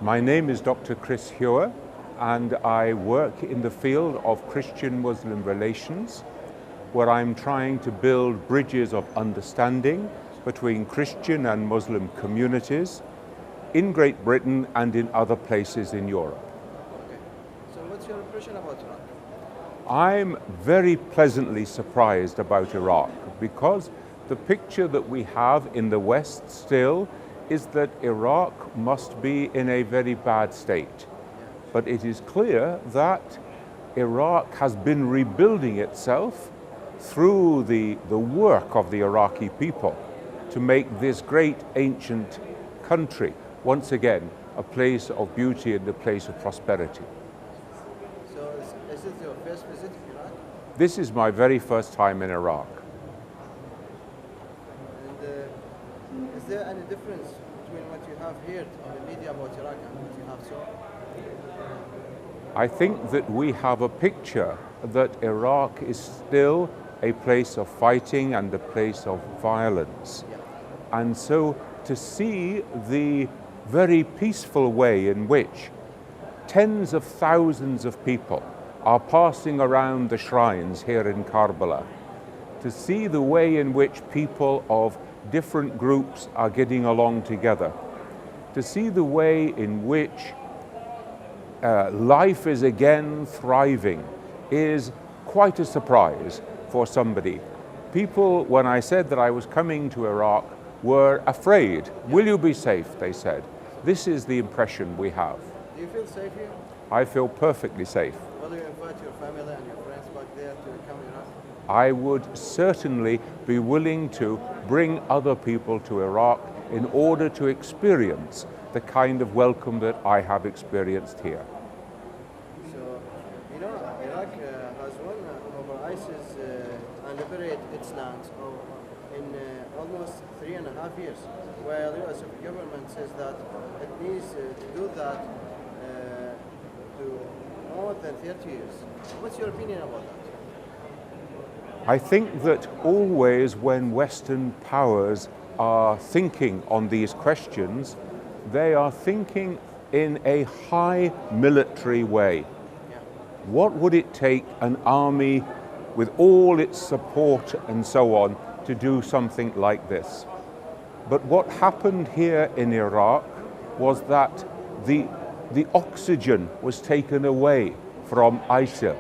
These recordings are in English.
My name is Dr. Chris Hewer, and I work in the field of Christian-Muslim relations, where I'm trying to build bridges of understanding between Christian and Muslim communities in Great Britain and in other places in Europe. Okay. So what's your impression about Iraq? I'm very pleasantly surprised about Iraq because the picture that we have in the West still is that Iraq must be in a very bad state. But it is clear that Iraq has been rebuilding itself through the work of the Iraqi people to make this great ancient country once again a place of beauty and a place of prosperity. So is this your first visit to Iraq? This is my very first time in Iraq. And is there any difference between what you have heard on the media about Iraq and what you have saw? I think that we have a picture that Iraq is still a place of fighting and a place of violence. Yeah. And so to see the very peaceful way in which tens of thousands of people are passing around the shrines here in Karbala, to see the way in which people of different groups are getting along together, to see the way in which life is again thriving is quite a surprise for somebody. People, when I said that I was coming to Iraq, were afraid. Will you be safe, they said. This is the impression we have. Do you feel safe here? I feel perfectly safe. Will you invite your family and your friends back there to come to Iraq? I would certainly be willing to bring other people to Iraq in order to experience the kind of welcome that I have experienced here. So, you know, Iraq has won over ISIS and liberated its lands in almost 3.5 years, while the US government says that it needs to do that to more than 30 years. What's your opinion about that? I think that always when Western powers are thinking on these questions, they are thinking in a high military way. Yeah. What would it take an army with all its support and so on to do something like this? But what happened here in Iraq was that the oxygen was taken away from ISIL,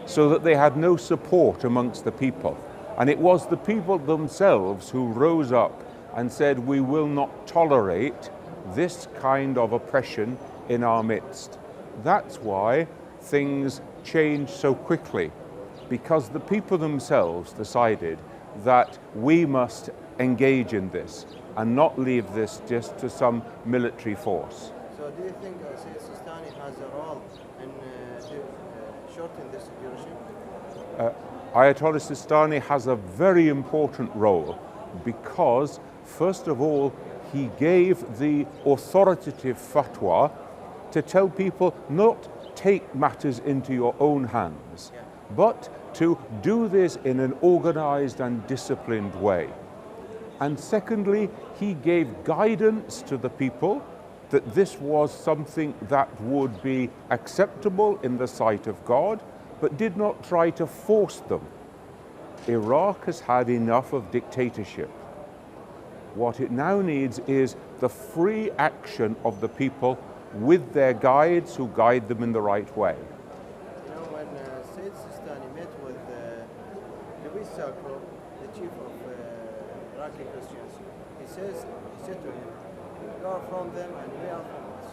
so that they had no support amongst the people. And it was the people themselves who rose up and said, we will not tolerate this kind of oppression in our midst. That's why things changed so quickly, because the people themselves decided that we must engage in this and not leave this just to some military force. So do you think Al-Sayid Al-Sistani has a role in shorten this duration? Ayatollah Sistani has a very important role because, first of all, he gave the authoritative fatwa to tell people not take matters into your own hands, but to do this in an organized and disciplined way. And secondly, he gave guidance to the people that this was something that would be acceptable in the sight of God, but did not try to force them. Iraq has had enough of dictatorship. What it now needs is the free action of the people with their guides who guide them in the right way. You know, when Sayyid Sistani met with Louis Sacro, the chief of Iraqi Christians, he said to him, "You are from them and we are from us."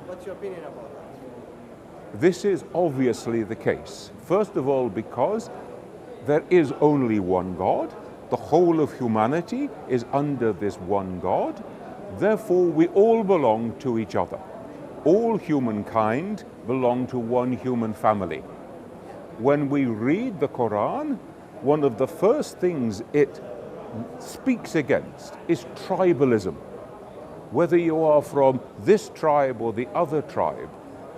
What's your opinion about that? This is obviously the case. First of all, because there is only one God. The whole of humanity is under this one God. Therefore, we all belong to each other. All humankind belong to one human family. When we read the Quran, one of the first things it speaks against is tribalism. Whether you are from this tribe or the other tribe.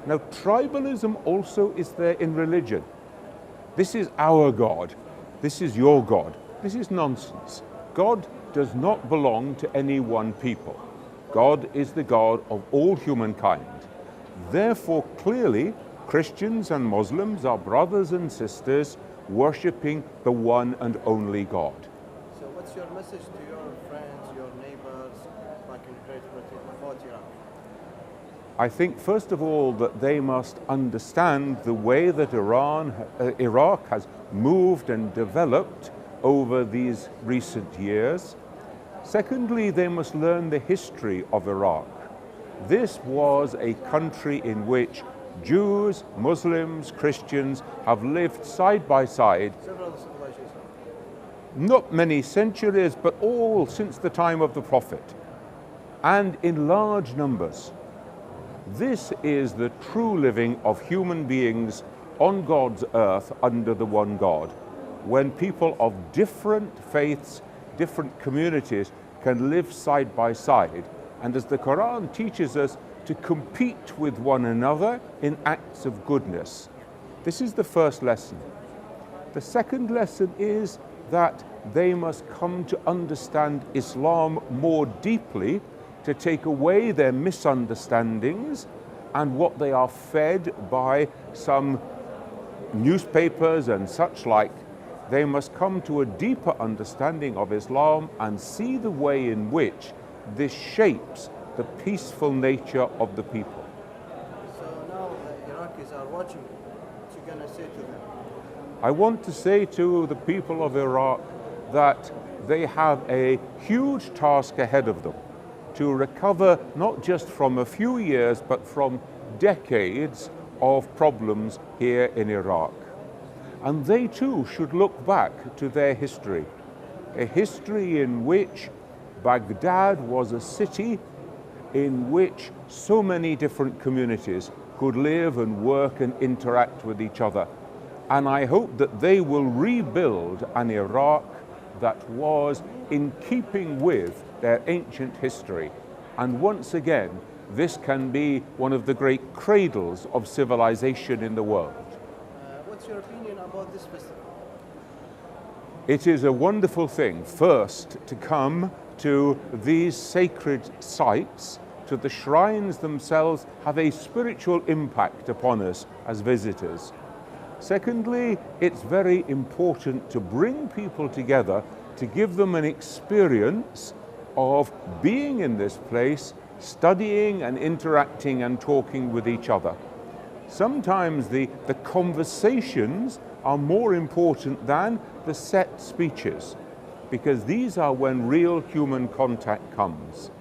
Now, tribalism also is there in religion. This is our God. This is your God. This is nonsense. God does not belong to any one people. God is the God of all humankind. Therefore, clearly, Christians and Muslims are brothers and sisters worshipping the one and only God. So what's your message to your friends, your neighbors, back in Great Britain about Iraq? I think, first of all, that they must understand the way that Iraq has moved and developed over these recent years. Secondly, they must learn the history of Iraq. This was a country in which Jews, Muslims, Christians have lived side by side. Several civilizations. Not many centuries, but all since the time of the Prophet, and in large numbers. This is the true living of human beings on God's earth under the one God, when people of different faiths, different communities can live side by side, and as the Quran teaches us, to compete with one another in acts of goodness. This is the first lesson. The second lesson is that they must come to understand Islam more deeply, to take away their misunderstandings and what they are fed by some newspapers and such like. They must come to a deeper understanding of Islam and see the way in which this shapes the peaceful nature of the people. So now the Iraqis are watching. What you gonna say to them? I want to say to the people of Iraq that they have a huge task ahead of them to recover not just from a few years but from decades of problems here in Iraq. And they too should look back to their history, a history in which Baghdad was a city in which so many different communities could live and work and interact with each other. And I hope that they will rebuild an Iraq that was in keeping with their ancient history. And once again, this can be one of the great cradles of civilization in the world. What's your opinion about this festival? It is a wonderful thing, first, to come to these sacred sites, to the shrines themselves, have a spiritual impact upon us as visitors. Secondly, it's very important to bring people together, to give them an experience of being in this place, studying and interacting and talking with each other. Sometimes the conversations are more important than the set speeches, because these are when real human contact comes.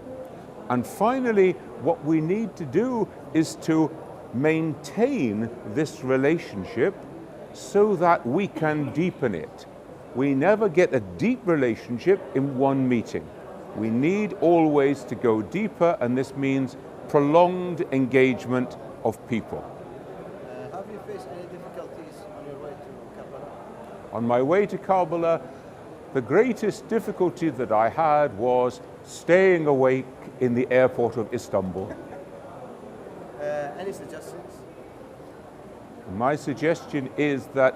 And finally, what we need to do is to maintain this relationship so that we can deepen it. We never get a deep relationship in one meeting. We need always to go deeper, and this means prolonged engagement of people. Have you faced any difficulties on your way to Karbala? On my way to Karbala, the greatest difficulty that I had was staying awake in the airport of Istanbul. Any suggestions? My suggestion is that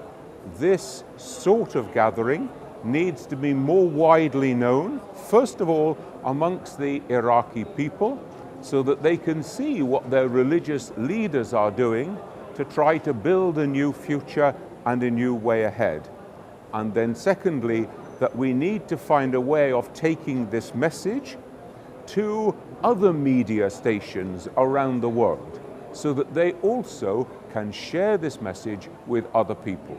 this sort of gathering needs to be more widely known, first of all amongst the Iraqi people, so that they can see what their religious leaders are doing to try to build a new future and a new way ahead. And then secondly, that we need to find a way of taking this message to other media stations around the world, so that they also can share this message with other people.